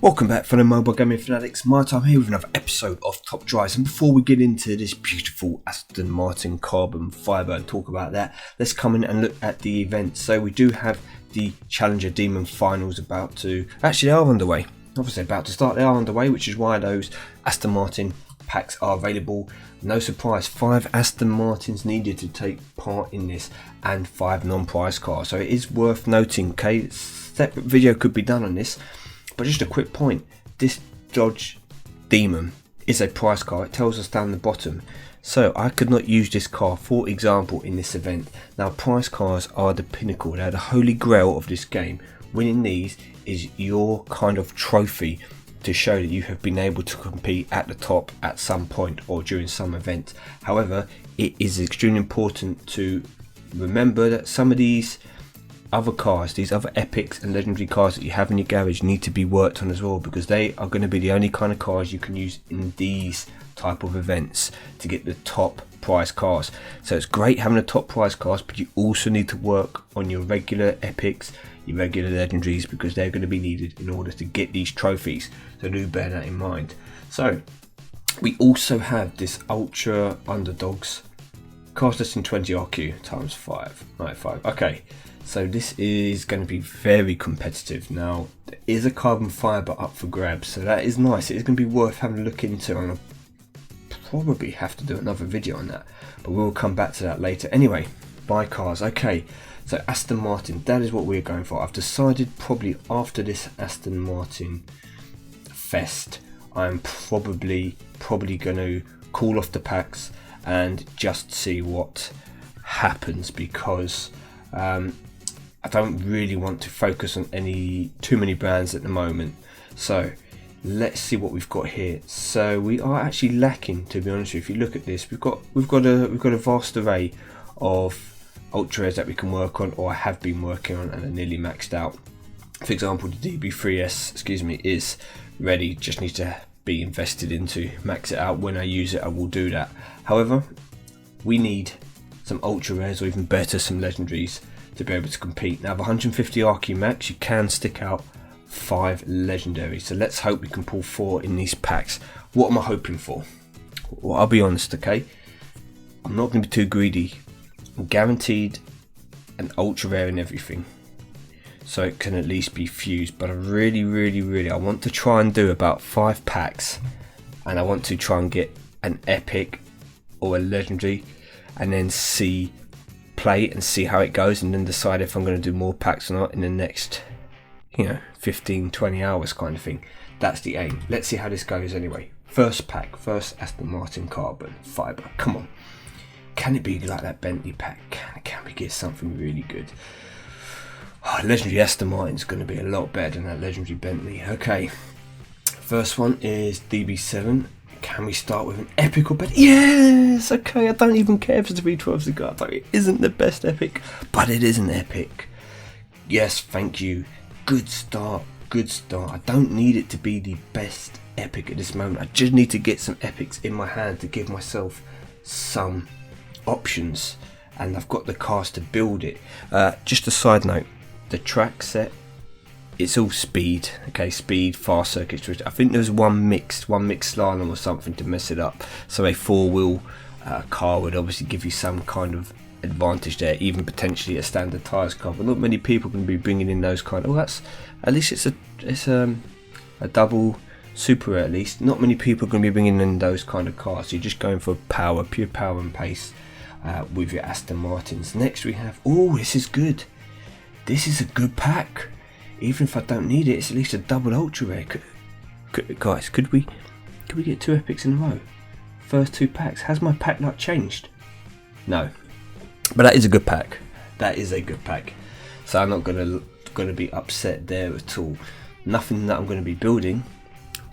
Welcome back, fellow mobile gaming fanatics. MyTyme here with another episode of Top Drives. And before we get into this beautiful Aston Martin carbon fibre and talk about that, let's come in and look at the event. So we do have the Challenger Demon Finals about to, actually they are underway. Obviously about to start, they are underway, which is why those Aston Martin packs are available. No surprise, 5 Aston Martins needed to take part in this and 5 non-prize cars. So it is worth noting, okay, separate video could be done on this. But just a quick point, this Dodge Demon is a prize car. It tells us down the bottom. So I could not use this car, for example, in this event. Now prize cars are the pinnacle, they're the holy grail of this game. Winning these is your kind of trophy to show that you have been able to compete at the top at some point or during some event. However, it is extremely important to remember that some of these other cars, these other epics and legendary cars that you have in your garage need to be worked on as well, because they are going to be the only kind of cars you can use in these type of events to get the top prize cars. So it's great having the top prize cars, but you also need to work on your regular epics, your regular legendaries, because they're going to be needed in order to get these trophies. So do bear that in mind. So we also have this Ultra Underdogs cars listing 20 RQ times 595. Okay, so this is going to be very competitive. Now there is a carbon fibre up for grabs, so that is nice. It is going to be worth having a look into, and I'll probably have to do another video on that, but we'll come back to that later. Anyway, buy cars. Okay, so Aston Martin, that is what we're going for. I've decided probably after this Aston Martin fest, I'm probably going to call off the packs and just see what happens, because I don't really want to focus on too many brands at the moment. So let's see what we've got here. So we are actually lacking, to be honest with you. If you look at this, we've got a vast array of ultra rares that we can work on, or I have been working on and are nearly maxed out. For example, the DB3S, is ready, just needs to be invested into, max it out. When I use it, I will do that. However, we need some ultra rares, or even better, some legendaries to be able to compete. Now, 150 RQ max, you can stick out 5 legendaries. So let's hope we can pull 4 in these packs. What am I hoping for? Well, I'll be honest, okay? I'm not going to be too greedy. I'm guaranteed an ultra rare in everything, so it can at least be fused. But I really I want to try and do about 5 packs, and I want to try and get an epic or a legendary, and then play it and see how it goes, and then decide if I'm going to do more packs or not in the next 15-20 hours kind of thing. That's the aim. Let's see how this goes anyway. First pack, first Aston Martin carbon fibre. Come on, can it be like that Bentley pack? Can we get something really good? Legendary Aston Martin's going to be a lot better than that legendary Bentley. Okay, first one is DB7. Can we start with an epic or better? Yes! Okay, I don't even care if it's a V12 cigar. It isn't the best epic, but it is an epic. Yes, thank you. Good start, good start. I don't need it to be the best epic at this moment. I just need to get some epics in my hand to give myself some options, and I've got the cars to build it. Just a side note, the track set, it's all speed, okay, speed, fast circuits. I think there's one mixed slalom or something to mess it up, so a 4-wheel car would obviously give you some kind of advantage there, even potentially a standard tyres car. But not many people can be bringing in those kind of, that's, at least it's a double super rare. At least not many people are going to be bringing in those kind of cars, so you're just going for power, pure power and pace with your Aston Martins. Next we have, this is good, this is a good pack. Even if I don't need it, it's at least a double ultra rare. Guys, could we get 2 epics in a row? First 2 packs. Has my pack luck changed? No, but that is a good pack. That is a good pack. So I'm not gonna be upset there at all. Nothing that I'm going to be building,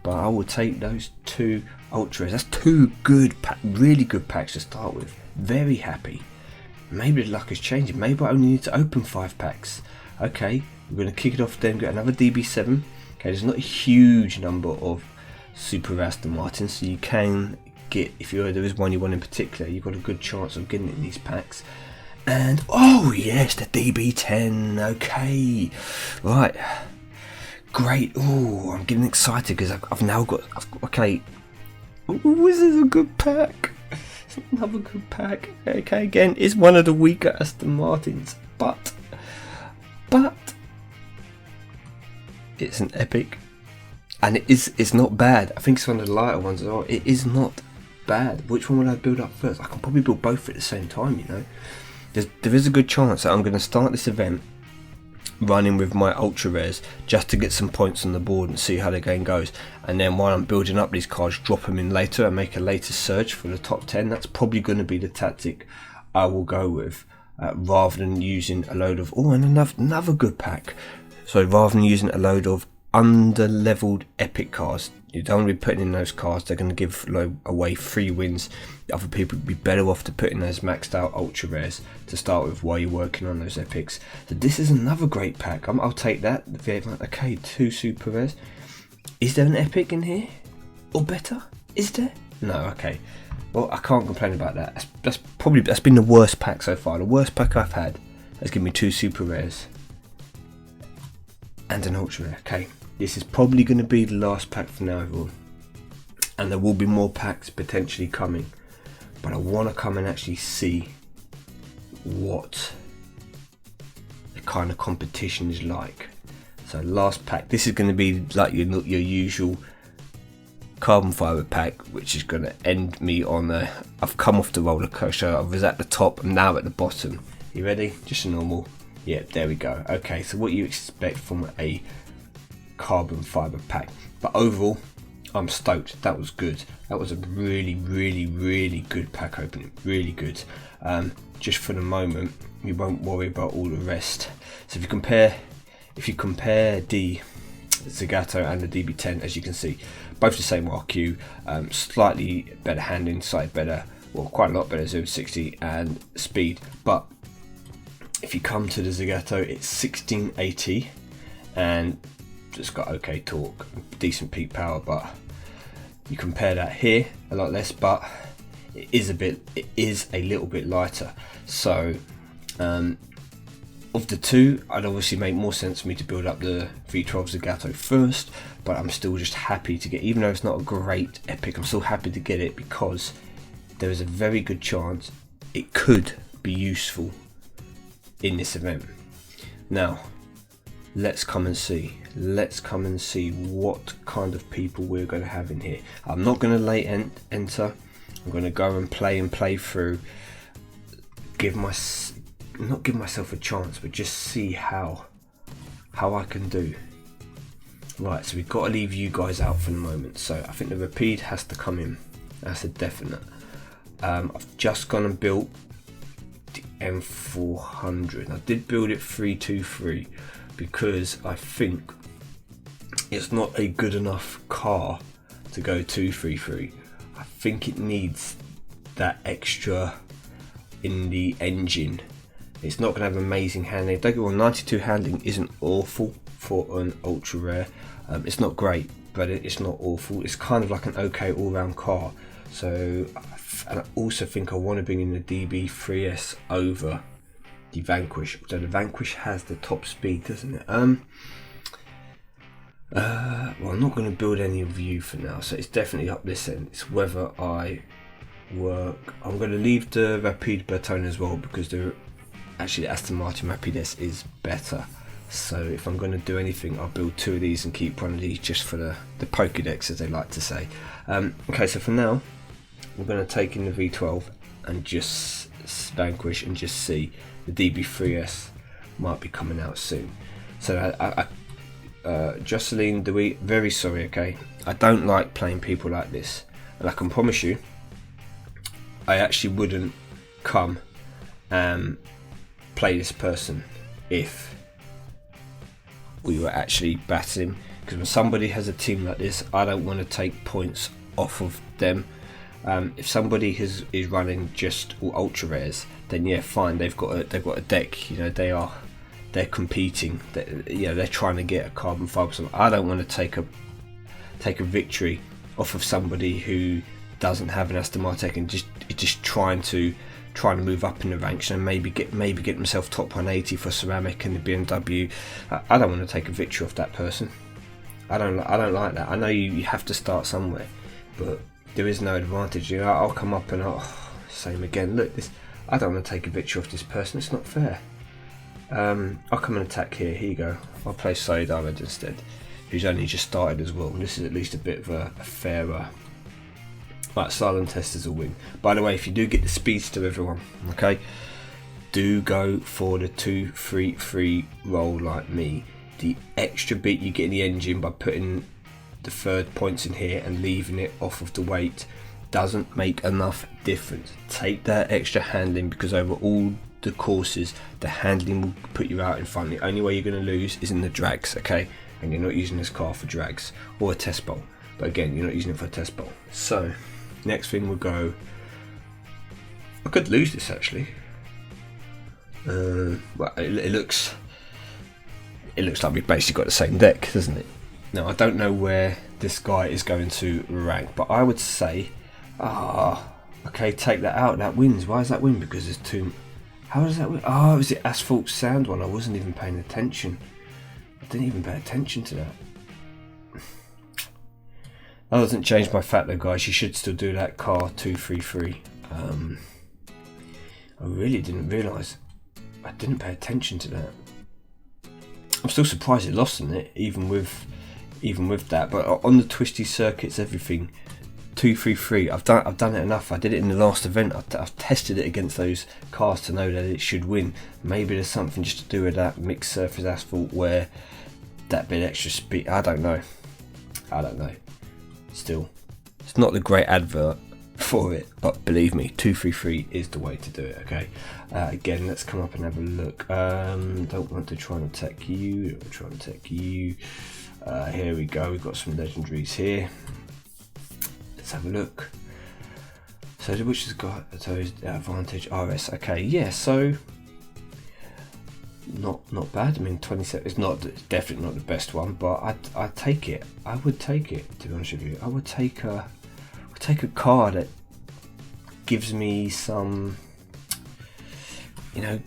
but I will take those 2 ultra rares. That's 2 good really good packs to start with. Very happy. Maybe the luck is changing. Maybe I only need to open 5 packs. Okay, we're going to kick it off then, get another DB7. Okay, there's not a huge number of Super Aston Martins, so you can get, if there is one you want in particular, you've got a good chance of getting it in these packs. And, oh yes, the DB10, okay. Right, great. Oh, I'm getting excited because I've now got, okay. Ooh, this is a good pack. Another good pack. Okay, again, it's one of the weaker Aston Martins, but it's an epic, and it's not bad. I think it's one of the lighter ones as well. It is not bad. Which one would I build up first? I can probably build both at the same time, you know. There is a good chance that I'm going to start this event running with my ultra rares just to get some points on the board and see how the game goes, and then while I'm building up these cards, drop them in later and make a later surge for the top 10. That's probably going to be the tactic I will go with, rather than using a load of and another good pack. So rather than using a load of under-leveled epic cards, you don't want to be putting in those cards. They're going to give away free wins. Other people would be better off to put in those maxed out ultra rares to start with while you're working on those epics. So this is another great pack. I'll take that. Okay, 2 super rares. Is there an epic in here? Or better? Is there? No, okay. Well, I can't complain about that. That's been the worst pack so far. The worst pack I've had has given me 2 super rares and an ultra rare. Okay, this is probably going to be the last pack for now, everyone, and there will be more packs potentially coming, but I want to come and actually see what the kind of competition is like. So last pack, this is going to be like your usual carbon fiber pack, which is going to end me on I've come off the roller coaster. I was at the top, I'm now at the bottom. You ready? Just a normal. Yeah, there we go. Okay, so what you expect from a carbon fiber pack, but overall I'm stoked. That was good. That was a really good pack opening. Really good. Just for the moment, we won't worry about all the rest. So if you compare the Zagato and the DB10, as you can see, both the same RQ, slightly better handling, slightly better, well, quite a lot better 0-60 and speed. But if you come to the Zagato, it's 1680 and it's got okay torque, decent peak power, but you compare that here, a lot less, but it is a little bit lighter. So of the two, I'd obviously make more sense for me to build up the V12 Zagato first, but I'm still just happy to get, even though it's not a great epic, I'm still happy to get it because there is a very good chance it could be useful in this event. Now let's come and see what kind of people we're going to have in here. I'm not going to late enter. I'm going to go and play through, not give myself a chance, but just see how I can do. Right, so we've got to leave you guys out for the moment, so I think the Rapide has to come in. That's a definite. I've just gone and built the M400. I did build it 323 because I think it's not a good enough car to go 233. I think it needs that extra in the engine. It's not going to have amazing handling. Don't get me wrong, 92 handling isn't awful for an ultra rare. It's not great, but it's not awful. It's kind of like an okay all-round car. So, and I also think I want to bring in the DB3S over the Vanquish. So the Vanquish has the top speed, doesn't it? Well, I'm not going to build any of you for now, so it's definitely up this end. It's whether I work. I'm going to leave the Rapide Bertone as well because the Aston Martin Rapide S is better. So if I'm going to do anything, I'll build 2 of these and keep one of these just for the Pokédex, as they like to say. Okay, so for now, we're going to take in the V12 and just Vanquish and just see. The DB3S might be coming out soon. So Jocelyn Dewey, very sorry, okay? I don't like playing people like this, and I can promise you I actually wouldn't come and play this person if we were actually battling, because when somebody has a team like this, I don't want to take points off of them. If somebody is running just all ultra rares, then yeah, fine, they've got a deck, you know, they're competing, they're trying to get a carbon fiber. So I don't want to take a victory off of somebody who doesn't have an Aston Martin and just trying to move up in the ranks and maybe get themselves top 180 for ceramic and the BMW. I don't want to take a victory off that person. I don't like that. I know you have to start somewhere, but there is no advantage. You know, I'll come up and same again. Look, this. I don't want to take a victory off this person. It's not fair. I'll come and attack here. Here you go. I'll play Saeed Ahmed instead, who's only just started as well. This is at least a bit of a fairer. Right, silent testers will win. By the way, if you do get the speedster, everyone, okay, do go for the 2-3-3 roll like me. The extra bit you get in the engine by putting the third points in here and leaving it off of the weight doesn't make enough difference. Take that extra handling, because over all the courses the handling will put you out in front. The only way you're going to lose is in the drags, okay, and you're not using this car for drags or a test bowl, but again, you're not using it for a test bowl. So next thing we'll go, I could lose this actually. Well, it looks like we've basically got the same deck, doesn't it? Now I don't know where this guy is going to rank, but I would say okay, take that out. That wins. Why does that win? Because there's two. How does that win? Oh, it was the asphalt sand one. I wasn't even paying attention. I didn't even pay attention to that. That doesn't change my fact though, guys. You should still do that car 2-3-3. I really didn't realise. I didn't pay attention to that. I'm still surprised it lost in it, even with that. But on the twisty circuits, everything 2-3-3. I've done it enough. I did it in the last event. I've tested it against those cars to know that it should win. Maybe there's something just to do with that mixed surface asphalt where that bit extra speed. I don't know. Still, it's not the great advert for it, but believe me, 2-3-3 is the way to do it. Okay, again, let's come up and have a look. Don't want to try and attack you. Here we go. We've got some legendaries here. Let's have a look. So which has got his advantage? RS. Okay, yeah. So not bad. I mean, 27. It's definitely not the best one, but I'd take it. I would take it. To be honest with you, I would take a car that gives me some. You know,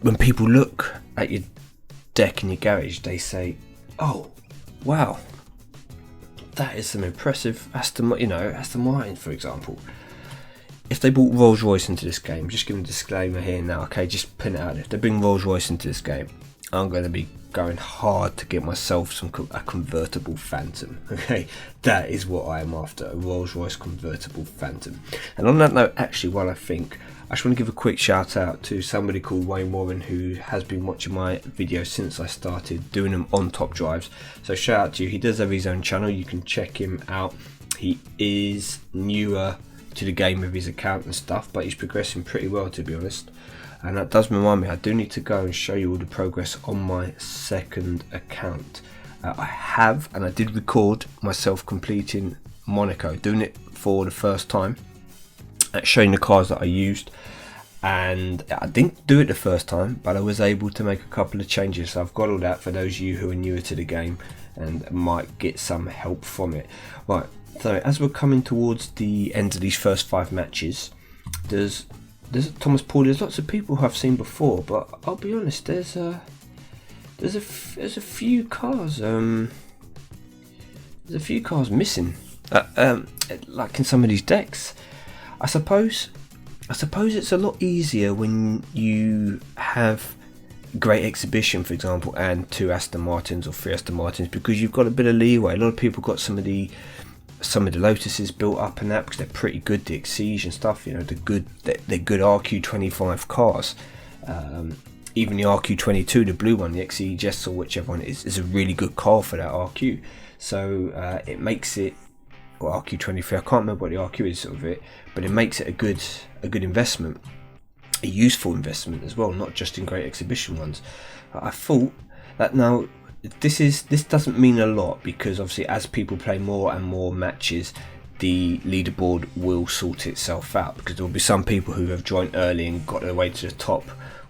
when people look at your deck in your garage, they say, "Oh, wow, that is some impressive Aston Martin, for example." If they brought Rolls Royce into this game, just giving a disclaimer here now, okay, just pin it out there. If they bring Rolls Royce into this game, I'm going to be going hard to get myself a convertible Phantom. Okay, that is what I am after, a Rolls Royce convertible Phantom. And on that note, actually, while I think, I just want to give a quick shout out to somebody called Wayne Warren, who has been watching my videos since I started doing them on Top Drives. So shout out to you. He does have his own channel. You can check him out. He is newer to the game with his account and stuff, but he's progressing pretty well, to be honest. And that does remind me, I do need to go and show you all the progress on my second account. I did record myself completing Monaco, doing it for the first time, showing the cars that I used. And I didn't do it the first time, but I was able to make a couple of changes. So I've got all that for those of you who are newer to the game and might get some help from it. Right, so as we're coming towards the end of these first 5 matches, there's Thomas Paul. There's lots of people who I've seen before, but I'll be honest, there's a few cars. There's a few cars missing, like in some of these decks. I suppose it's a lot easier when you have Great Exhibition, for example, and 2 Aston Martins or 3 Aston Martins, because you've got a bit of leeway. A lot of people got some of the Lotuses built up and that because they're pretty good, the Exige and stuff. You know, they're good RQ25 cars. Even the RQ22, the blue one, the Exige or whichever one it is a really good car for that RQ. So it makes it, or RQ23, I can't remember what the RQ is of it, but it makes it a good investment, a useful investment as well, not just in Great Exhibition ones. I thought that now this doesn't mean a lot, because obviously as people play more and more matches, the leaderboard will sort itself out, because there will be some people who have joined early and got their way to the top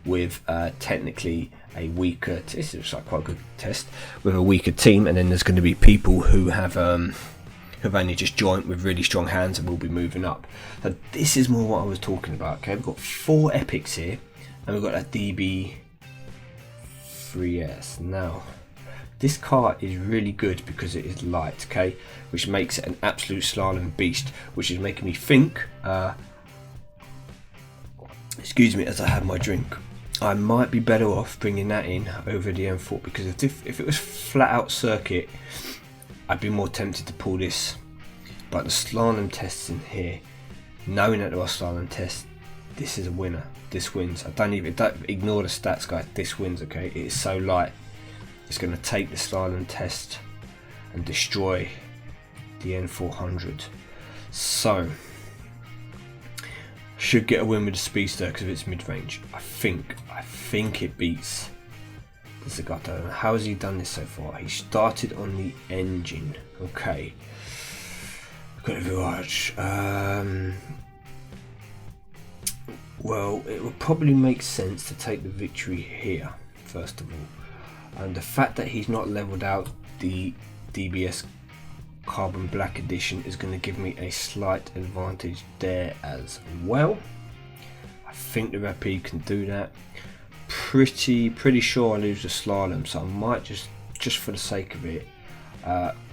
with technically a weaker, this is like quite a good test, with a weaker team, and then there's going to be people who have only just joined with really strong hands and will be moving up. So this is more what I was talking about. Okay, we've got 4 epics here, and we've got that DB3S. Now, This car is really good because it is light, okay, which makes it an absolute slalom beast, which is making me think, excuse me as I have my drink, I might be better off bringing that in over the M4, because if it was flat out circuit, I'd be more tempted to pull this. But the slalom tests in here, knowing that there are slalom tests, this is a winner. This wins. Don't ignore the stats, guys. This wins, okay? It is so light. It's going to take the slalom test and destroy the N400. So, should get a win with the Speedster because of its mid-range. I think it beats the Zagato. I don't know how has he done this so far. He started on the engine. Okay. Got a Virage. Well, it would probably make sense to take the victory here, first of all. And the fact that he's not leveled out the DBS Carbon Black Edition is going to give me a slight advantage there as well. I think the Rapide can do that. Pretty sure I lose the slalom, so I might just for the sake of it,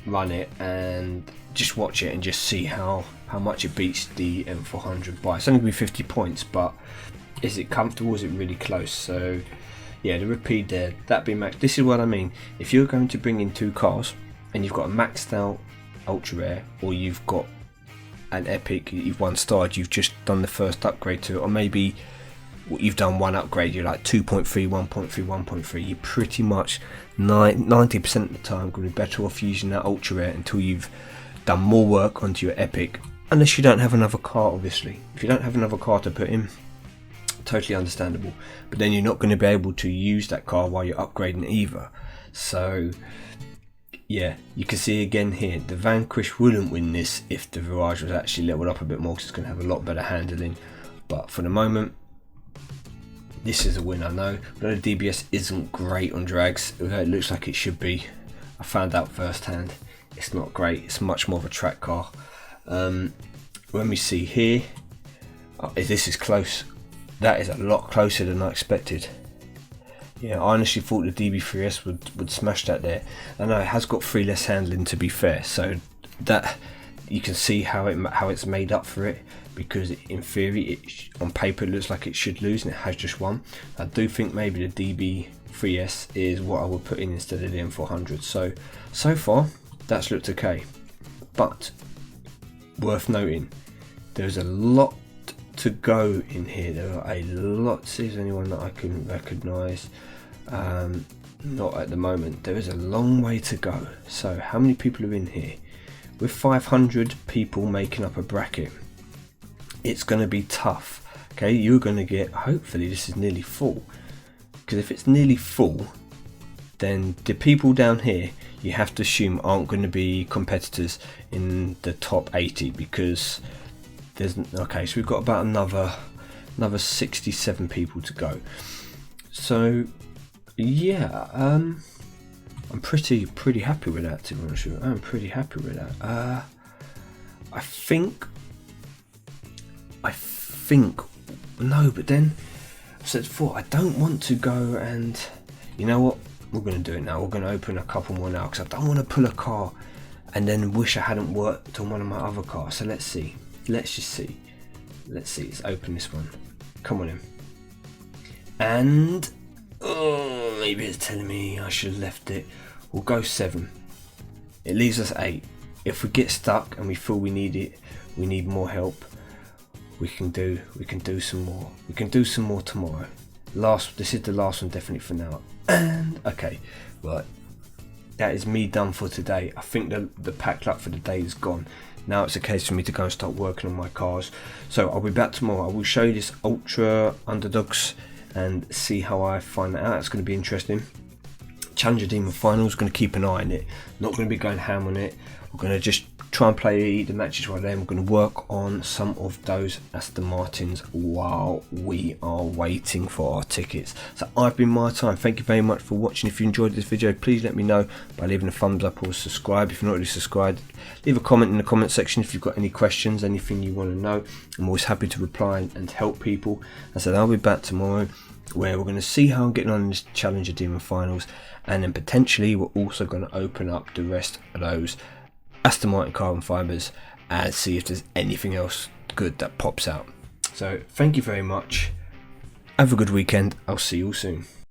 run it and just watch it and just see how much it beats the M400 by. It's only going to be 50 points, but is it comfortable? Is it really close? So yeah, the Rapide there, that be max. This is what I mean. If you're going to bring in two cars and you've got a maxed out ultra rare, or you've got an epic, you've one starred, you've just done the first upgrade to it, or maybe you've done one upgrade, you're like 2.3, 1.3, 1.3, you're pretty much 90% of the time going to be better off using that ultra rare until you've done more work onto your epic, unless you don't have another car. Obviously, if you don't have another car to put in, totally understandable, but then you're not going to be able to use that car while you're upgrading either. So yeah, you can see again here, the Vanquish wouldn't win this if the Virage was actually leveled up a bit more, because it's going to have a lot better handling. But for the moment, this is a win. I know the DBS isn't great on drags, although it looks like it should be. I found out firsthand, it's not great. It's much more of a track car. When we see here, this is close. That is a lot closer than I expected. Yeah, I honestly thought the DB3S would smash that there. I know it has got 3 less handling, to be fair, so that you can see how it's made up for it, because in theory, on paper, it looks like it should lose, and it has just won. I do think maybe the DB3S is what I would put in instead of the M400. So far, that's looked okay, but worth noting, there's a lot to go in here. There are a lot. See if there's anyone that I can recognise. Not at the moment. There is a long way to go. So how many people are in here? With 500 people making up a bracket, it's going to be tough. Okay, you're going to get, hopefully this is nearly full, because if it's nearly full, then the people down here you have to assume aren't going to be competitors in the top 80, because there's, okay, so we've got about another 67 people to go. So yeah, I'm pretty happy with that, to be honest with you. I'm pretty happy with that. I think no, but then I said before, I don't want to go, and you know what, we're going to do it now. We're going to open a couple more now, because I don't want to pull a car and then wish I hadn't worked on one of my other cars. So let's see. Let's just see. Let's open this one. Come on in. And oh, maybe it's telling me I should have left it. We'll go 7. It leaves us 8. If we get stuck and we feel we need it, we need more help, we can do some more. We can do some more tomorrow. This is the last one definitely for now. And okay, right, that is me done for today. I think the pack luck for the day is gone. Now it's a case for me to go and start working on my cars. So I'll be back tomorrow. I will show you this Ultra Underdogs and see how I find that out. It's going to be interesting. Challenger Demon Finals, going to keep an eye on it. Not going to be going ham on it. We're going to just try and play the matches right there. We're going to work on some of those Aston Martins while we are waiting for our tickets. So I've been MyTyme. Thank you very much for watching. If you enjoyed this video, please let me know by leaving a thumbs up or subscribe. If you're not already subscribed, leave a comment in the comment section if you've got any questions, anything you want to know. I'm always happy to reply and help people. As I said, I'll be back tomorrow. where we're going to see how I'm getting on in this Challenger Demon Finals, and then potentially we're also going to open up the rest of those Aston Martin carbon fibres and see if there's anything else good that pops out. So thank you very much. Have a good weekend. I'll see you all soon.